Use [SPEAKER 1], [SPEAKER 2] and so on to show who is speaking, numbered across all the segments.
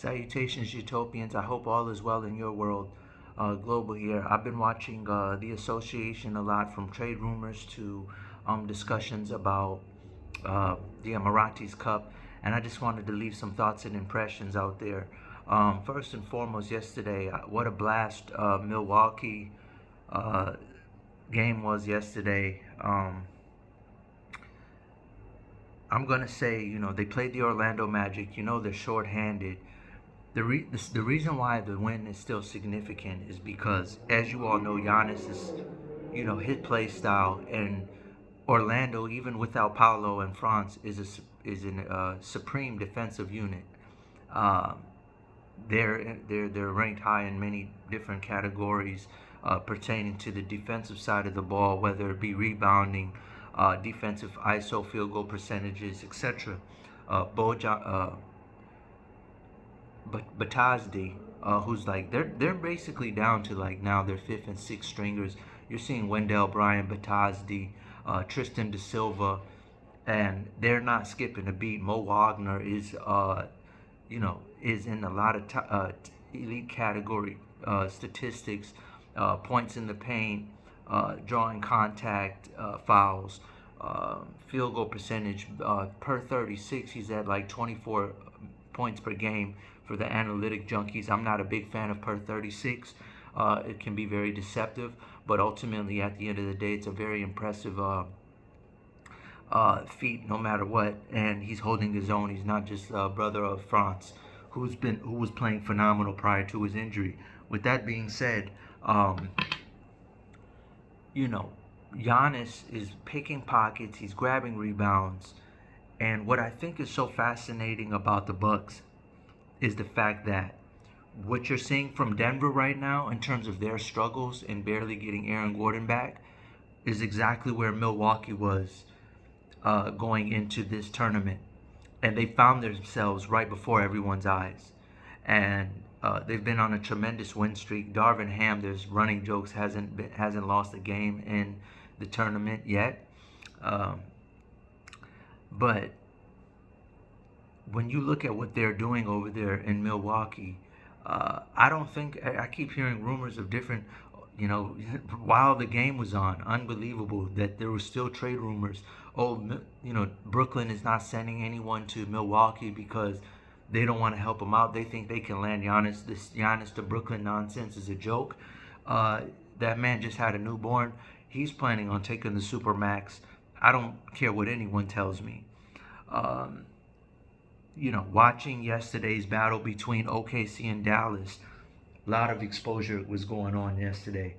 [SPEAKER 1] Salutations, Utopians. I hope all is well in your world. Global here. I've been watching the association a lot, from trade rumors to discussions about the Emiratis Cup, and I just wanted to leave some thoughts and impressions out there. First and foremost, yesterday, what a blast Milwaukee game was yesterday. I'm gonna say, they played the Orlando Magic. They're shorthanded. The reason why the win is still significant is because, as you all know, Giannis is, his play style, and Orlando, even without Paolo and Franz, is a supreme defensive unit. Um, they're ranked high in many different categories pertaining to the defensive side of the ball, whether it be rebounding, defensive ISO field goal percentages, etc. Boja, Batazdi, who's like they're basically down to like now their fifth and sixth stringers. You're seeing Wendell Bryan, Batazdi, Tristan da Silva, and they're not skipping a beat. Mo Wagner is in a lot of elite category statistics, points in the paint, drawing contact, fouls, field goal percentage. Per 36, he's at like 24 points per game for the analytic junkies. I'm not a big fan of per 36. It can be very deceptive, but ultimately, at the end of the day, it's a very impressive feat, no matter what. And he's holding his own. He's not just a brother of Franz, who was playing phenomenal prior to his injury. With that being said, Giannis is picking pockets. He's grabbing rebounds. And what I think is so fascinating about the Bucks is the fact that what you're seeing from Denver right now in terms of their struggles and barely getting Aaron Gordon back is exactly where Milwaukee was going into this tournament. And they found themselves right before everyone's eyes. And they've been on a tremendous win streak. Darvin Ham, there's running jokes, hasn't lost a game in the tournament yet. But when you look at what they're doing over there in Milwaukee, I don't think I keep hearing rumors of different, while the game was on, unbelievable that there were still trade rumors. Oh, Brooklyn is not sending anyone to Milwaukee because they don't want to help them out. They think they can land Giannis. This Giannis to Brooklyn nonsense is a joke. That man just had a newborn. He's planning on taking the Supermax. I don't care what anyone tells me. Watching yesterday's battle between OKC and Dallas, a lot of exposure was going on yesterday,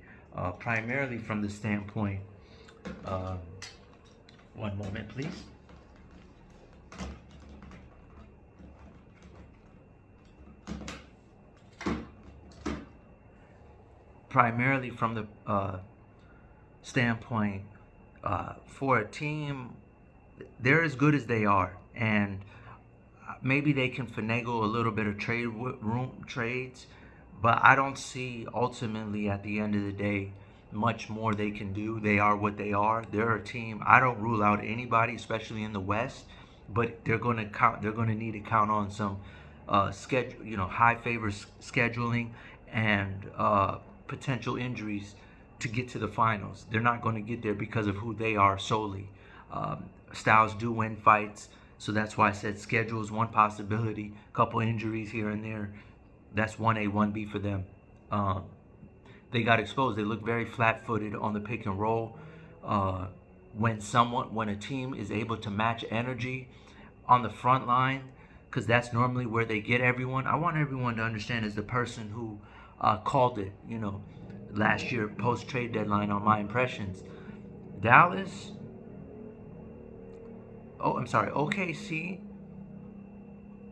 [SPEAKER 1] primarily from the standpoint. One moment, please. Primarily from the standpoint, for a team, they're as good as they are, and maybe they can finagle a little bit of trades, but I don't see ultimately at the end of the day much more they can do. They are what they are. They're a team. I don't rule out anybody, especially in the West, but they're going to count. They're going to need to count on some schedule, high favor scheduling and potential injuries to get to the finals. They're not going to get there because of who they are solely. Styles do win fights, so that's why I said schedule is one possibility. Couple injuries here and there. That's 1A, 1B for them. They got exposed. They look very flat-footed on the pick and roll. When a team is able to match energy on the front line, because that's normally where they get everyone. I want everyone to understand, as the person who called it, last year post-trade deadline on my impressions. Dallas, OKC.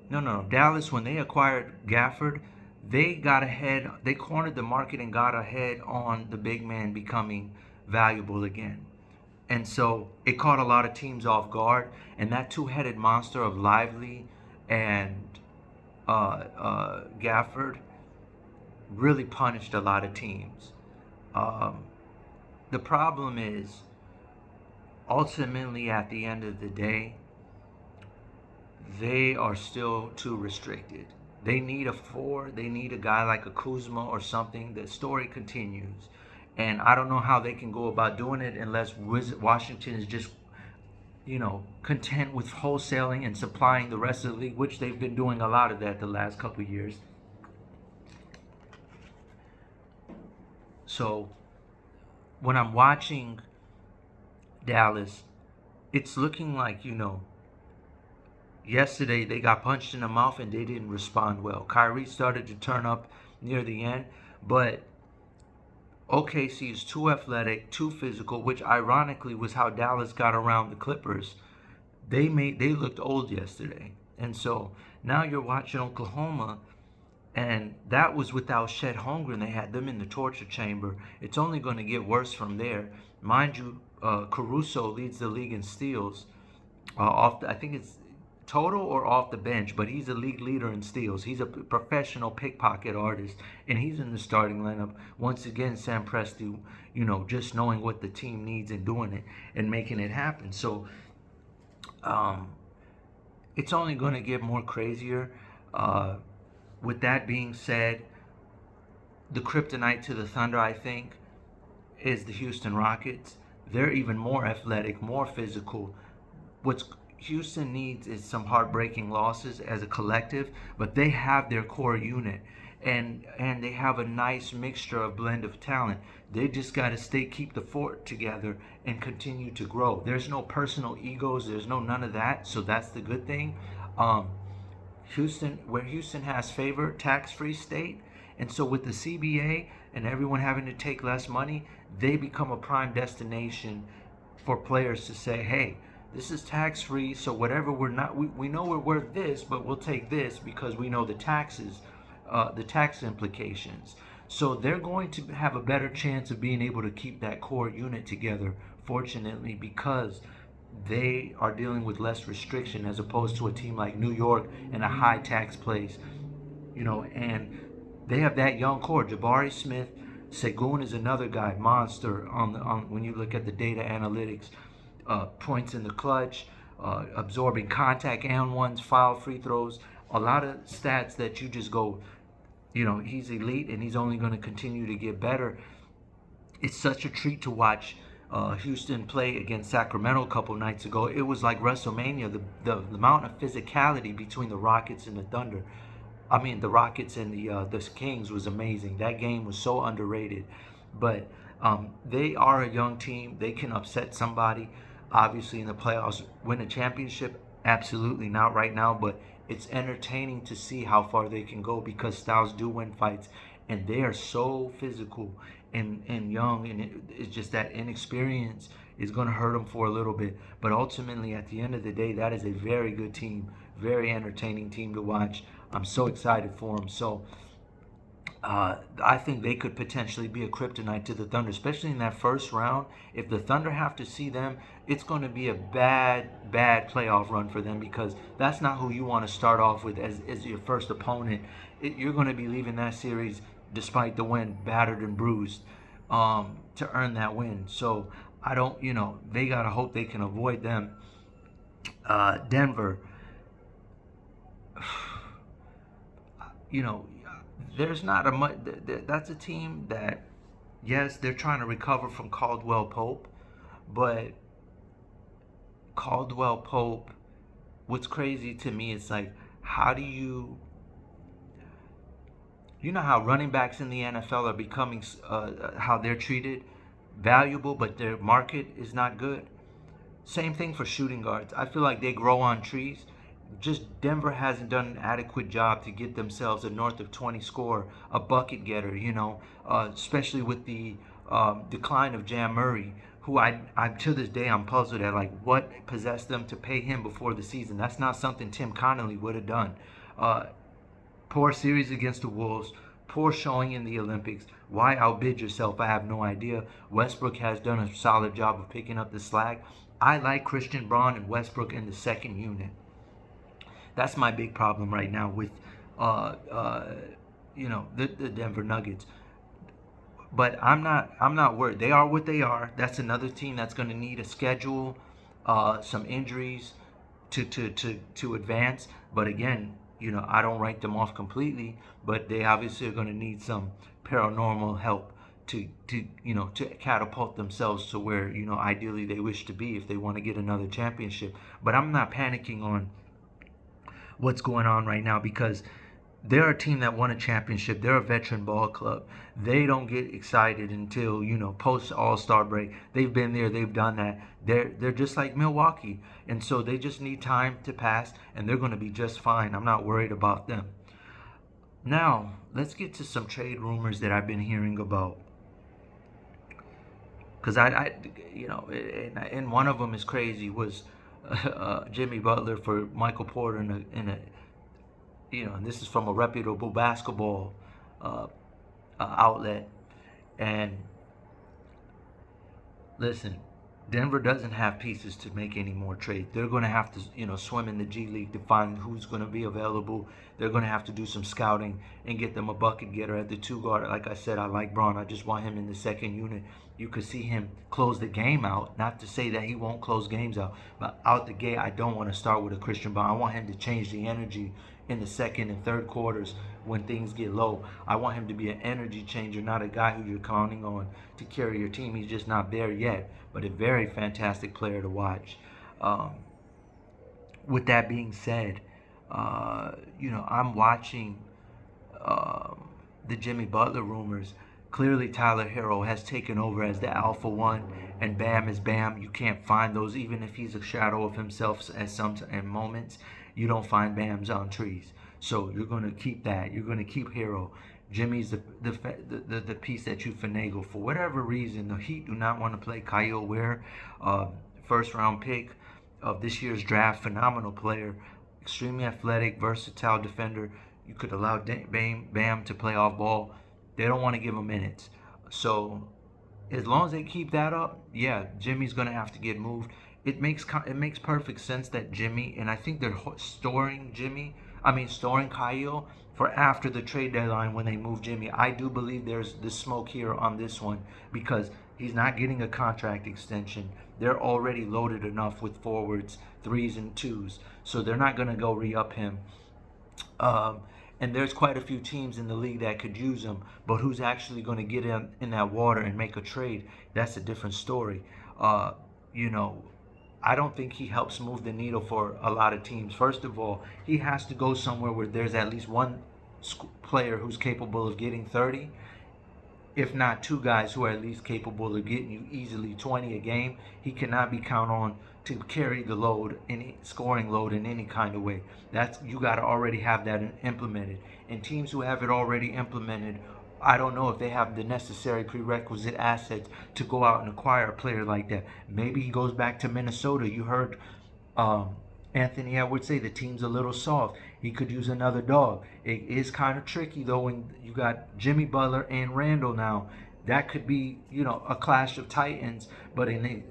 [SPEAKER 1] No. Dallas, when they acquired Gafford, they got ahead. They cornered the market and got ahead on the big man becoming valuable again. And so it caught a lot of teams off guard. And that two-headed monster of Lively and Gafford really punished a lot of teams. The problem is, ultimately, at the end of the day, they are still too restricted. They need a four. They need a guy like a Kuzma or something. The story continues. And I don't know how they can go about doing it unless Washington is just, content with wholesaling and supplying the rest of the league, which they've been doing a lot of that the last couple of years. So when I'm watching Dallas, it's looking like, yesterday they got punched in the mouth and they didn't respond well. Kyrie started to turn up near the end, but OKC is too athletic, too physical, which ironically was how Dallas got around the Clippers. They looked old yesterday. And so now you're watching Oklahoma, and that was without Chet Holmgren. They had them in the torture chamber. It's only going to get worse from there. Mind you, Caruso leads the league in steals. I think it's total or off the bench, but he's a league leader in steals. He's a professional pickpocket artist, and he's in the starting lineup. Once again, Sam Presti, just knowing what the team needs and doing it and making it happen. So it's only going to get more crazier. With that being said, the kryptonite to the Thunder, I think, is the Houston Rockets. They're even more athletic, more physical. What Houston needs is some heartbreaking losses as a collective, but they have their core unit, and they have a nice mixture of blend of talent. They just got to keep the fort together and continue to grow. There's no personal egos. There's none of that. So that's the good thing. Where Houston has favor, tax-free state, and so with the CBA and everyone having to take less money, they become a prime destination for players to say, hey, this is tax-free, so whatever we know we're worth this, but we'll take this because we know the taxes, the tax implications. So they're going to have a better chance of being able to keep that core unit together, fortunately, because they are dealing with less restriction as opposed to a team like New York in a high tax place, and they have that young core. Jabari Smith, Segun is another guy, monster on when you look at the data analytics, points in the clutch, absorbing contact and ones, foul, free throws, a lot of stats that you just go, he's elite and he's only going to continue to get better. It's such a treat to watch Houston play against Sacramento a couple nights ago. It was like WrestleMania. The amount of physicality between the Rockets and the Thunder, the Rockets and the Kings was amazing. That game was so underrated. But they are a young team. They can upset somebody. Obviously, in the playoffs, win a championship. Absolutely not right now, but it's entertaining to see how far they can go because styles do win fights, and they are so physical and young, and it's just that inexperience is going to hurt them for a little bit. But ultimately, at the end of the day, that is a very good team, very entertaining team to watch. I'm so excited for them. So I think they could potentially be a kryptonite to the Thunder, especially in that first round. If the Thunder have to see them, it's going to be a bad playoff run for them because that's not who you want to start off with as your first opponent. You're going to be leaving that series, despite the win, battered and bruised, to earn that win. So I don't, they got to hope they can avoid them. Denver, there's not a much. That's a team that, yes, they're trying to recover from Caldwell Pope, but Caldwell Pope, what's crazy to me is like, how do you know how running backs in the NFL are becoming, how they're treated, valuable, but their market is not good. Same thing for shooting guards. I feel like they grow on trees. Just Denver hasn't done an adequate job to get themselves a north of 20 score, a bucket getter, especially with the decline of Jam Murray, who I to this day I'm puzzled at, like, what possessed them to pay him before the season. That's not something Tim Connolly would have done. Poor series against the Wolves, poor showing in the Olympics. Why outbid yourself? I have no idea. Westbrook has done a solid job of picking up the slack. I like Christian Braun and Westbrook in the second unit. That's my big problem right now with, the Denver Nuggets. But I'm not worried. They are what they are. That's another team that's going to need a schedule, some injuries to advance. But again, I don't write them off completely, but they obviously are going to need some paranormal help to catapult themselves to where, ideally they wish to be if they want to get another championship. But I'm not panicking on what's going on right now because they're a team that won a championship. They're a veteran ball club. They don't get excited until, post All-Star break. They've been there. They've done that. They're just like Milwaukee. And so they just need time to pass, and they're going to be just fine. I'm not worried about them. Now, let's get to some trade rumors that I've been hearing about. Because and one of them is crazy, was Jimmy Butler for Michael Porter and this is from a reputable basketball outlet. And listen, Denver doesn't have pieces to make any more trades. They're going to have to, swim in the G League to find who's going to be available. They're going to have to do some scouting and get them a bucket getter at the 2 guard. Like I said, I like Braun. I just want him in the second unit. You could see him close the game out. Not to say that he won't close games out, but out the gate, I don't want to start with a Christian Braun. I want him to change the energy in the second and third quarters when things get low. I want him to be an energy changer, not a guy who you're counting on to carry your team. He's just not there yet, but a very fantastic player to watch. With that being said, I'm watching the Jimmy Butler rumors. Clearly, Tyler Hero has taken over as the alpha one, and Bam is Bam. You can't find those, even if he's a shadow of himself at some moments. You don't find Bams on trees. So you're going to keep that. You're going to keep Hero. Jimmy's the piece that you finagle. For whatever reason, the Heat do not want to play Kyle Ware, first round pick of this year's draft. Phenomenal player, extremely athletic, versatile defender. You could allow Bam to play off ball. They don't want to give him minutes. So as long as they keep that up, yeah, Jimmy's going to have to get moved. It makes perfect sense that Jimmy, and I think they're storing Kyle for after the trade deadline when they move Jimmy. I do believe there's the smoke here on this one because he's not getting a contract extension. They're already loaded enough with forwards, 3s and 2s, so they're not going to go re-up him. And there's quite a few teams in the league that could use him, but who's actually going to get in that water and make a trade? That's a different story. I don't think he helps move the needle for a lot of teams. First of all, he has to go somewhere where there's at least one player who's capable of getting 30, if not 2 guys who are at least capable of getting you easily 20 a game. He cannot be counted on to carry the load, any scoring load in any kind of way. You got to already have that implemented. And teams who have it already implemented, I don't know if they have the necessary prerequisite assets to go out and acquire a player like that. Maybe he goes back to Minnesota. You heard Anthony Edwards say the team's a little soft. He could use another dog. It is kind of tricky though when you got Jimmy Butler and Randall now. That could be, a clash of titans. But in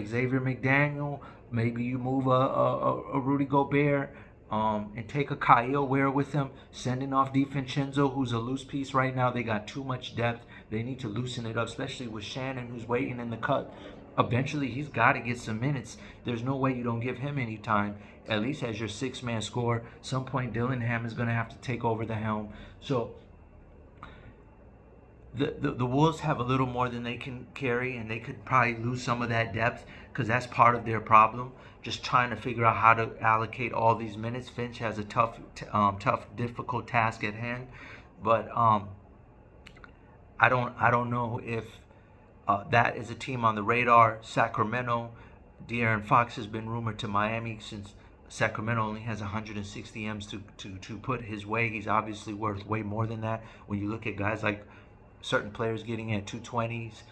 [SPEAKER 1] Xavier McDaniel, maybe you move a Rudy Gobert. And take a Kyle Ware with him, sending off DiVincenzo, who's a loose piece right now. They got too much depth. They need to loosen it up, especially with Shannon, who's waiting in the cut. Eventually, he's got to get some minutes. There's no way you don't give him any time, at least as your 6-man scorer. Some point, Dillingham is going to have to take over the helm. So the Wolves have a little more than they can carry, and they could probably lose some of that depth because that's part of their problem. Just trying to figure out how to allocate all these minutes. Finch has a tough, difficult task at hand, but I don't know if that is a team on the radar. Sacramento, De'Aaron Fox has been rumored to Miami since Sacramento only has 160 M's to put his way. He's obviously worth way more than that. When you look at guys like certain players getting at 220s,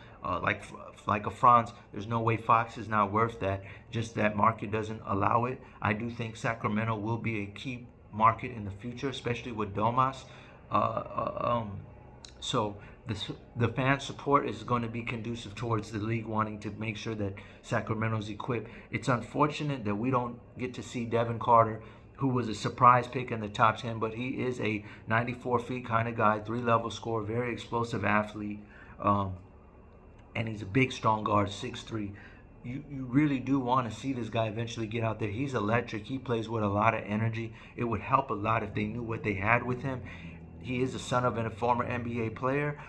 [SPEAKER 1] like a Franz, there's no way Fox is not worth that. Just that market doesn't allow it. I do think Sacramento will be a key market in the future, especially with Domas. So the fan support is going to be conducive towards the league wanting to make sure that Sacramento's equipped. It's unfortunate that we don't get to see Devin Carter, who was a surprise pick in the top 10, but he is a 94 feet kind of guy, 3-level scorer, very explosive athlete, and he's a big, strong guard, 6'3". you really do want to see this guy eventually get out there. He's electric. He plays with a lot of energy. It would help a lot if they knew what they had with him. He is the son of a former NBA player,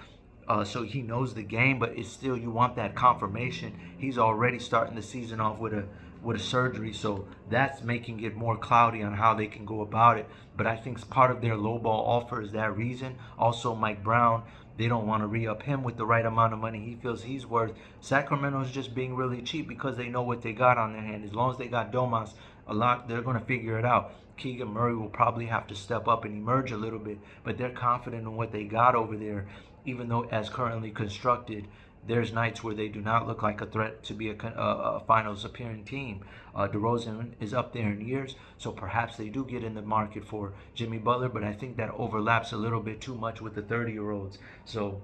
[SPEAKER 1] so he knows the game. But it's still, you want that confirmation. He's already starting the season off with a surgery, so that's making it more cloudy on how they can go about it. But I think part of their lowball offer is that reason. Also, Mike Brown, they don't want to re-up him with the right amount of money he feels he's worth. Sacramento's just being really cheap because they know what they got on their hand. As long as they got Domas a lot, they're going to figure it out. Keegan Murray will probably have to step up and emerge a little bit, but they're confident in what they got over there, even though as currently constructed, there's nights where they do not look like a threat to be a finals appearing team. DeRozan is up there in years, so perhaps they do get in the market for Jimmy Butler, but I think that overlaps a little bit too much with the 30-year-olds. So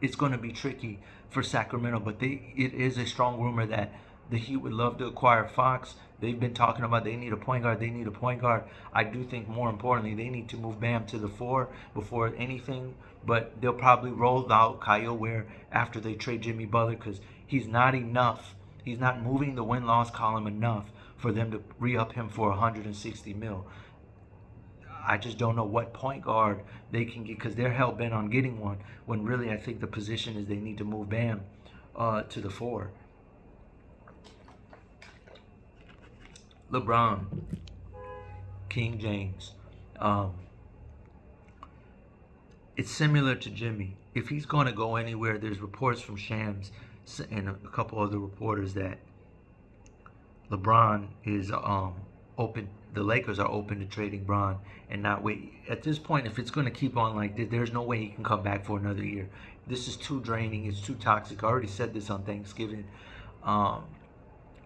[SPEAKER 1] it's going to be tricky for Sacramento, but it is a strong rumor that the Heat would love to acquire Fox. They've been talking about they need a point guard. They need a point guard. I do think more importantly, they need to move Bam to the 4 before anything. But they'll probably roll out Kyle Ware after they trade Jimmy Butler because he's not enough. He's not moving the win-loss column enough for them to re-up him for 160 mil. I just don't know what point guard they can get because they're hell-bent on getting one when really I think the position is they need to move Bam to the 4. LeBron, King James. It's similar to Jimmy. If he's going to go anywhere, there's reports from Shams and a couple other reporters that LeBron is open. The Lakers are open to trading Bron and not wait. At this point, if it's going to keep on like this, there's no way he can come back for another year. This is too draining. It's too toxic. I already said this on Thanksgiving.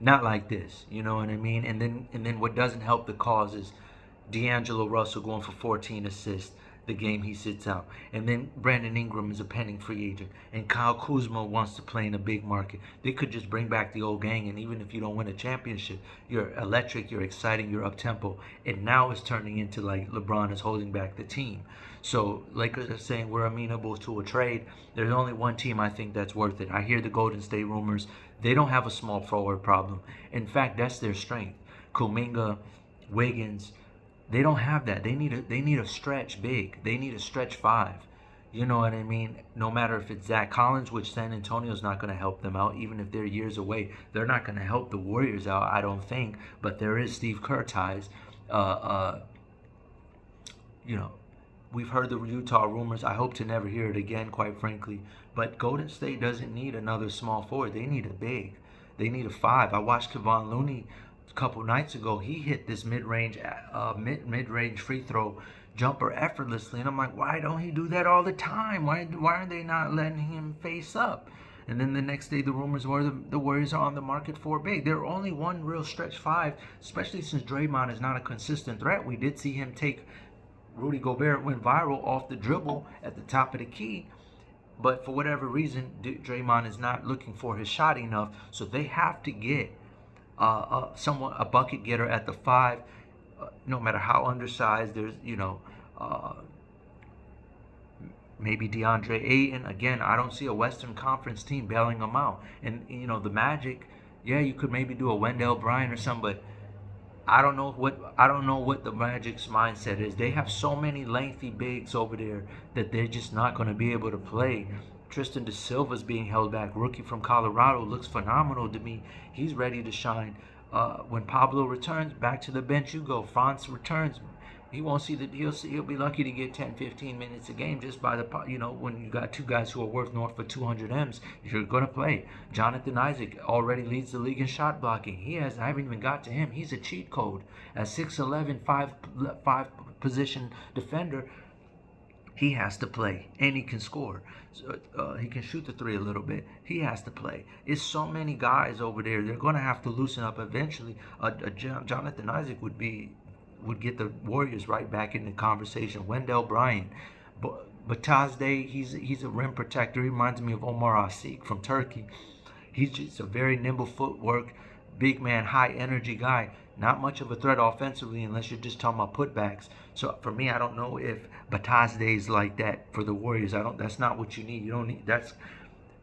[SPEAKER 1] Not like this, you know what I mean? And then what doesn't help the cause is D'Angelo Russell going for 14 assists the game he sits out. And then Brandon Ingram is a pending free agent. And Kyle Kuzma wants to play in a big market. They could just bring back the old gang, and even if you don't win a championship, you're electric, you're exciting, you're up-tempo. And now it's turning into like LeBron is holding back the team. So Lakers are saying we're amenable to a trade. There's only one team I think that's worth it. I hear the Golden State rumors. They don't have a small forward problem. In fact, that's their strength. Kuminga, Wiggins, they don't have that. They need a stretch big. They need a stretch 5. You know what I mean? No matter if it's Zach Collins, which San Antonio's not going to help them out, even if they're years away. They're not going to help the Warriors out, I don't think. But there is Steve Kerr ties. You know, we've heard the Utah rumors. I hope to never hear it again, quite frankly. But Golden State doesn't need another small forward. They need a big. They need a 5. I watched Kevon Looney a couple nights ago. He hit this mid-range free throw jumper effortlessly, and I'm like, why don't he do that all the time? Why are they not letting him face up? And then the next day, the rumors were the Warriors are on the market for big. They're only one real stretch 5, especially since Draymond is not a consistent threat. We did see him take Rudy Gobert went viral off the dribble at the top of the key. But for whatever reason, Draymond is not looking for his shot enough. So they have to get a bucket getter at the 5, no matter how undersized. There's, maybe DeAndre Ayton. Again, I don't see a Western Conference team bailing them out. And, the Magic, yeah, you could maybe do a Wendell Bryan or something, but I don't know what the Magic's mindset is. They have so many lengthy bigs over there that they're just not going to be able to play. Tristan Da Silva's being held back. Rookie from Colorado looks phenomenal to me. He's ready to shine. When Pablo returns, back to the bench you go. Franz returns. He won't see he'll be lucky to get 10, 15 minutes a game just by when you got 2 guys who are worth north of 200 M's, you're going to play. Jonathan Isaac already leads the league in shot blocking. I haven't even got to him. He's a cheat code. At 6'11", 5 position defender, he has to play, and he can score. So, he can shoot the 3 a little bit. He has to play. It's so many guys over there. They're going to have to loosen up eventually. Jonathan Isaac would get the Warriors right back in the conversation. Wendell Bryan. Bataz Day, he's a rim protector. He reminds me of Omar Asik from Turkey. He's just a very nimble footwork, big man, high energy guy. Not much of a threat offensively unless you're just talking about putbacks. So for me, I don't know if Bataz Day is like that for the Warriors. That's not what you need. You don't need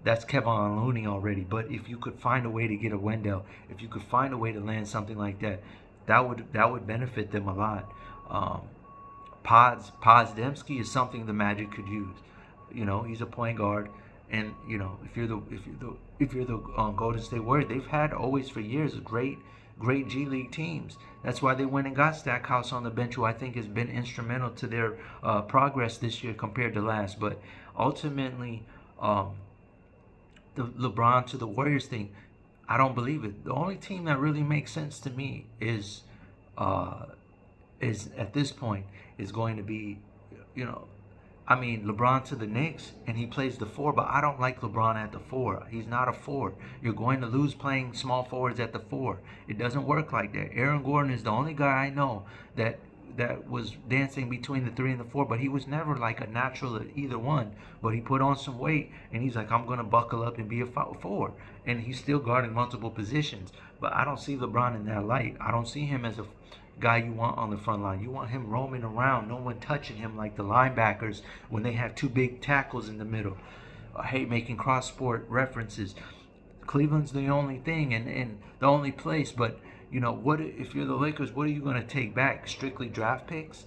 [SPEAKER 1] that's Kevin Looney already. But if you could find a way to get a Wendell, if you could find a way to land something like that, that would benefit them a lot. Um, Podziemski is something the Magic could use. He's a point guard, and if you're the Golden State Warriors, they've had always for years great G League teams. That's why they went and got Stackhouse on the bench, who I think has been instrumental to their progress this year compared to last. But ultimately, the LeBron to the Warriors thing, I don't believe it. The only team that really makes sense to me uh, is at this point is going to be, you know, I mean, LeBron to the Knicks, and he plays the four, but I don't like LeBron at the four. He's not a four. You're going to lose playing small forwards at the four. It doesn't work like that. Aaron Gordon is the only guy I know that was dancing between the three and the four, but he was never like a natural at either one. But he put on some weight, and he's like, I'm going to buckle up and be a four. And he's still guarding multiple positions. But I don't see LeBron in that light. I don't see him as a guy you want on the front line. You want him roaming around, no one touching him like the linebackers when they have two big tackles in the middle. I hate making cross-sport references. Cleveland's the only thing and the only place, but what if you're the Lakers, what are you going to take back? Strictly draft picks?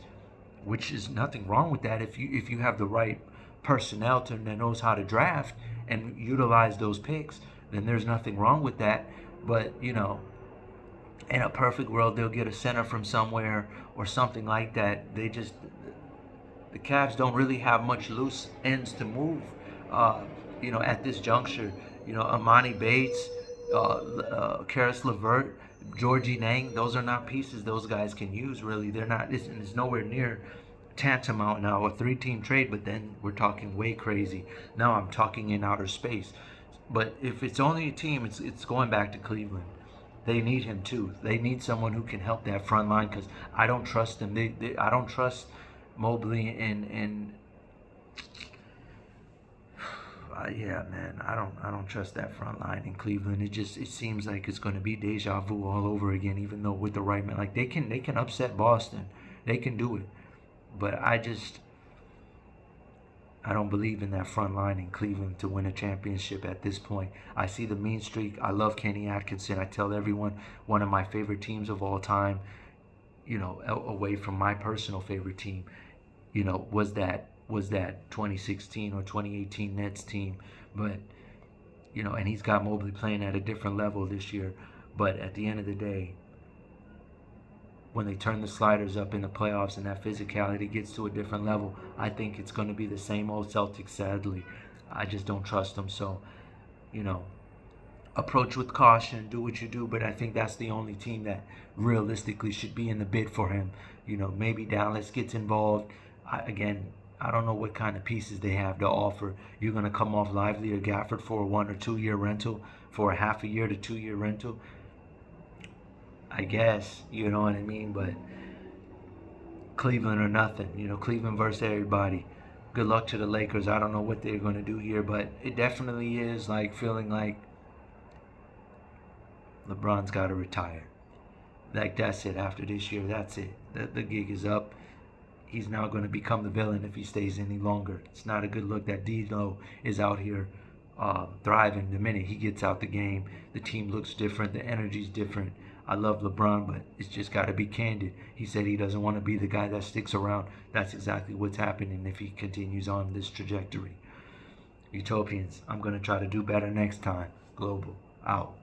[SPEAKER 1] Which is nothing wrong with that if you have the right personnel that knows how to draft and utilize those picks, then there's nothing wrong with that. But in a perfect world, they'll get a center from somewhere or something like that. The Cavs don't really have much loose ends to move, at this juncture. Amani Bates, Karis LeVert, Georgie Nang, those are not pieces those guys can use, really. They're not, it's nowhere near tantamount now, a three-team trade, but then we're talking way crazy. Now I'm talking in outer space. But if it's only a team, it's going back to Cleveland. They need him too. They need someone who can help that front line because I don't trust them. I don't trust Mobley and yeah, man. I don't trust that front line in Cleveland. It seems like it's going to be deja vu all over again. Even though with the right man, like they can upset Boston, they can do it. But I don't believe in that front line in Cleveland to win a championship at this point. I see the mean streak. I love Kenny Atkinson. I tell everyone one of my favorite teams of all time, away from my personal favorite team, was that 2016 or 2018 Nets team. But, and he's got Mobley playing at a different level this year. But at the end of the day, when they turn the sliders up in the playoffs and that physicality gets to a different level, I think it's going to be the same old Celtics, sadly. I just don't trust them. So, approach with caution, do what you do, but I think that's the only team that realistically should be in the bid for him. Maybe Dallas gets involved. I don't know what kind of pieces they have to offer. You're going to come off Lively or Gafford for a 1 or 2 year rental, for a half a year to 2 year rental. I guess, you know what I mean? But Cleveland or nothing, Cleveland versus everybody. Good luck to the Lakers. I don't know what they're going to do here, but it definitely is like feeling like LeBron's got to retire. Like, that's it. After this year, that's it. The gig is up. He's now going to become the villain if he stays any longer. It's not a good look that D'Lo is out here thriving. The minute he gets out the game, the team looks different. The energy's different. I love LeBron, but it's just got to be candid. He said he doesn't want to be the guy that sticks around. That's exactly what's happening if he continues on this trajectory. Utopians, I'm going to try to do better next time. Global, out.